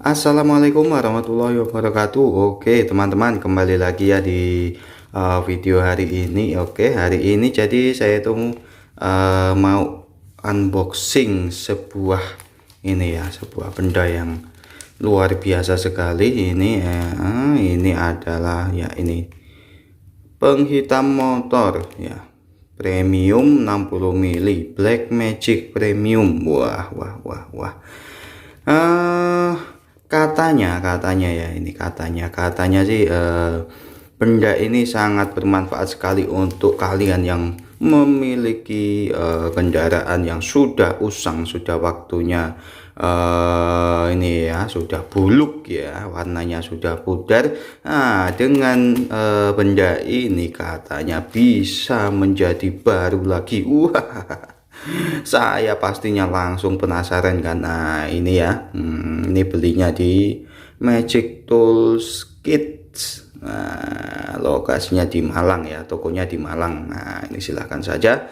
Assalamualaikum warahmatullahi wabarakatuh. Oke teman-teman, kembali lagi ya di video hari ini. Oke, hari ini jadi saya tuh mau unboxing sebuah sebuah benda yang luar biasa sekali. Ini adalah ini penghitam motor ya, premium 60 mili Black Magic Premium. Wah. Katanya ya, ini katanya sih benda ini sangat bermanfaat sekali untuk kalian yang memiliki kendaraan yang sudah usang, sudah waktunya sudah buluk ya, warnanya sudah pudar. Nah, dengan benda ini katanya bisa menjadi baru lagi. Wah, saya pastinya langsung penasaran kan. Nah ini ya, ini belinya di Magic Tools Kids. Nah, lokasinya di Malang ya, tokonya di Malang. Nah ini silahkan saja.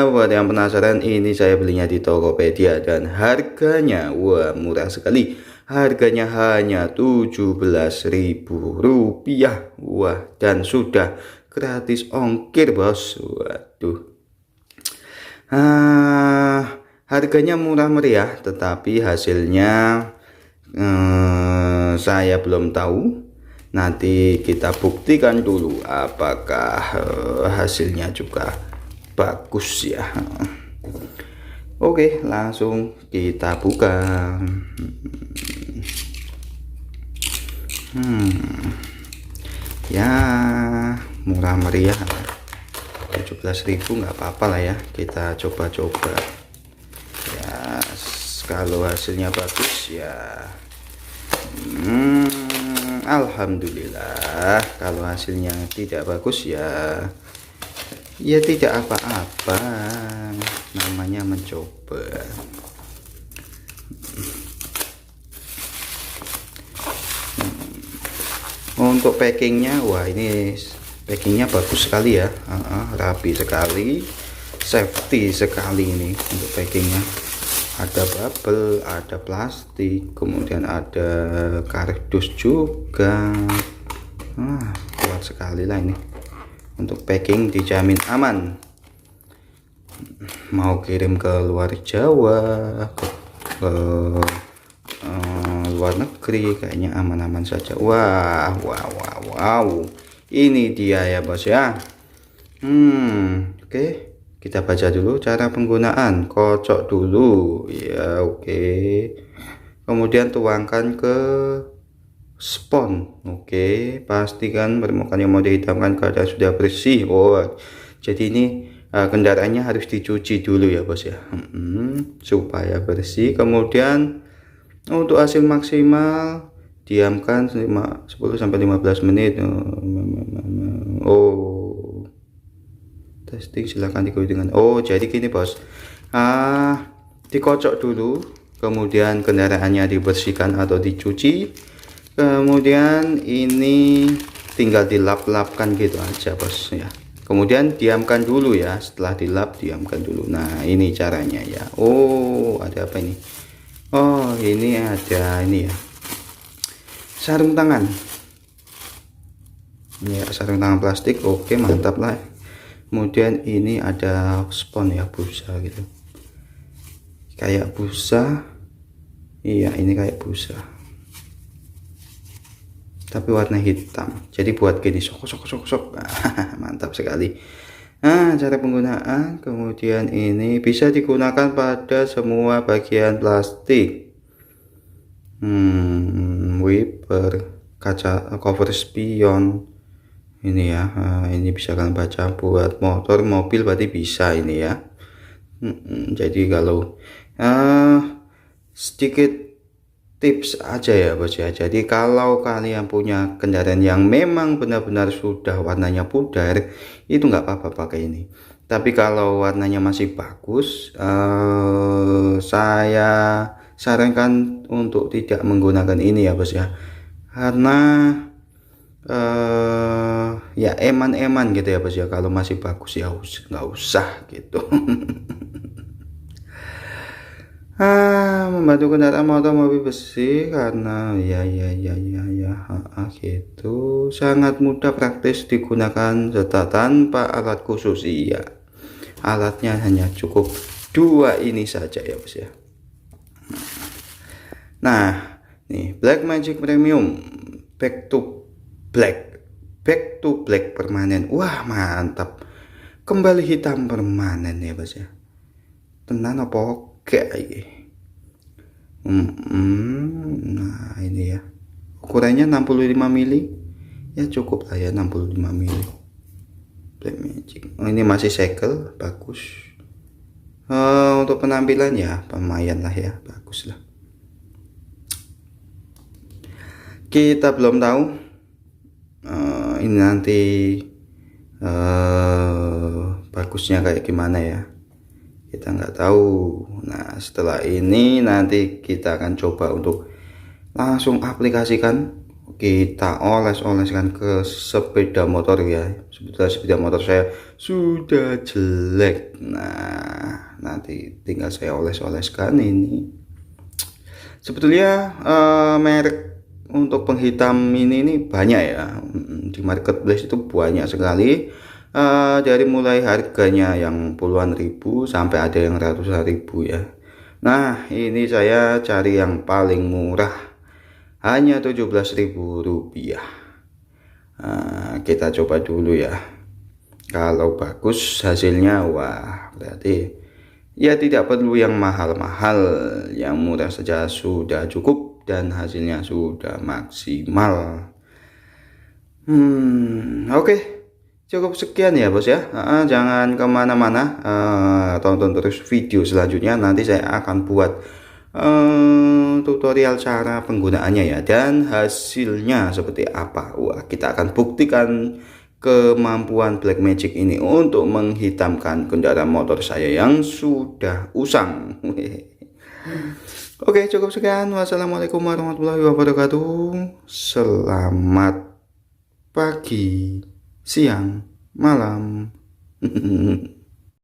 Buat yang penasaran, ini saya belinya di Tokopedia dan harganya wah murah sekali. Harganya hanya Rp17.000. Wah, dan sudah gratis ongkir bos. Waduh. Harganya murah meriah, tetapi hasilnya saya belum tahu. Nanti kita buktikan dulu apakah hasilnya juga bagus ya. Oke, langsung kita buka. Ya, murah meriah. 17.000 nggak apa-apa lah ya, kita coba-coba ya. Kalau hasilnya bagus ya alhamdulillah. Kalau hasilnya tidak bagus ya tidak apa-apa, namanya mencoba. Untuk packingnya, wah ini packingnya bagus sekali ya, rapi sekali, safety sekali ini untuk packingnya. Ada bubble, ada plastik, kemudian ada kardus juga. Kuat sekali lah ini. Untuk packing dijamin aman. Mau kirim ke luar Jawa, ke luar negeri, kayaknya aman-aman saja. Wow, ini dia ya bos ya. Oke, kita baca dulu cara penggunaan. Kocok dulu ya, oke. Kemudian tuangkan ke spons. Oke, pastikan permukaan yang mau dihitamkan keadaan sudah bersih. Jadi ini kendaraannya harus dicuci dulu ya bos ya, supaya bersih. Kemudian untuk hasil maksimal diamkan 10-15 menit. Testing, silahkan diikuti dengan jadi gini bos, dikocok dulu, kemudian kendaraannya dibersihkan atau dicuci, kemudian ini tinggal dilap-lapkan gitu aja bos ya. Kemudian diamkan dulu ya, setelah dilap diamkan dulu. Nah ini caranya ya. Ada apa ini? Ini ada ini ya, sarung tangan ya, sarung tangan plastik. Oke, mantap lah. Kemudian ini ada spons ya, busa gitu, kayak busa. Iya, ini kayak busa tapi warna hitam, jadi buat gini sok. Mantap sekali. Cara penggunaan, kemudian ini bisa digunakan pada semua bagian plastik, wiper, kaca, cover spion ini ya. Ini bisa kalian baca buat motor, mobil berarti bisa ini ya. Jadi kalau sedikit tips aja ya bos ya, jadi kalau kalian punya kendaraan yang memang benar-benar sudah warnanya pudar, itu nggak apa-apa pakai ini. Tapi kalau warnanya masih bagus, saya sarankan untuk tidak menggunakan ini ya bos ya, karena ya eman-eman gitu ya bos ya. Kalau masih bagus ya nggak usah gitu. Membantu kendaraan motor mobil besi karena gitu. Sangat mudah, praktis digunakan serta tanpa alat khusus. Iya. Alatnya hanya cukup 2 ini saja ya bos ya. Nah, nih Blackmagic Premium back to black permanen. Wah, mantap. Kembali hitam permanen ya bos ya. Tenan apa oke iki. Nah, ini ya. Ukurannya 65 mili. Ya cukup lah ya 65 mili. Blackmagic. Oh, ini masih segel, bagus. Untuk penampilan ya lumayan lah ya, bagus lah. Kita belum tahu ini nanti bagusnya kayak gimana ya, kita nggak tahu. Nah, setelah ini nanti kita akan coba untuk langsung aplikasikan, kita oles-oleskan ke sepeda motor ya. Sebetulnya sepeda motor saya sudah jelek. Nah, nanti tinggal saya oles-oleskan ini. Sebetulnya merek untuk penghitam ini banyak ya, di marketplace itu banyak sekali. Dari mulai harganya yang puluhan ribu sampai ada yang ratusan ribu ya. Nah, ini saya cari yang paling murah, hanya 17.000 rupiah. Kita coba dulu ya. Kalau bagus hasilnya, wah berarti ya tidak perlu yang mahal-mahal, yang murah saja sudah cukup dan hasilnya sudah maksimal. Oke. Cukup sekian ya bos ya. Jangan kemana-mana, tonton terus video selanjutnya. Nanti saya akan buat tutorial cara penggunaannya ya, dan hasilnya seperti apa. Wah, kita akan buktikan kemampuan Blackmagic ini untuk menghitamkan kendaraan motor saya yang sudah usang. Oke, cukup sekian. Wassalamualaikum warahmatullahi wabarakatuh. Selamat pagi, siang, malam.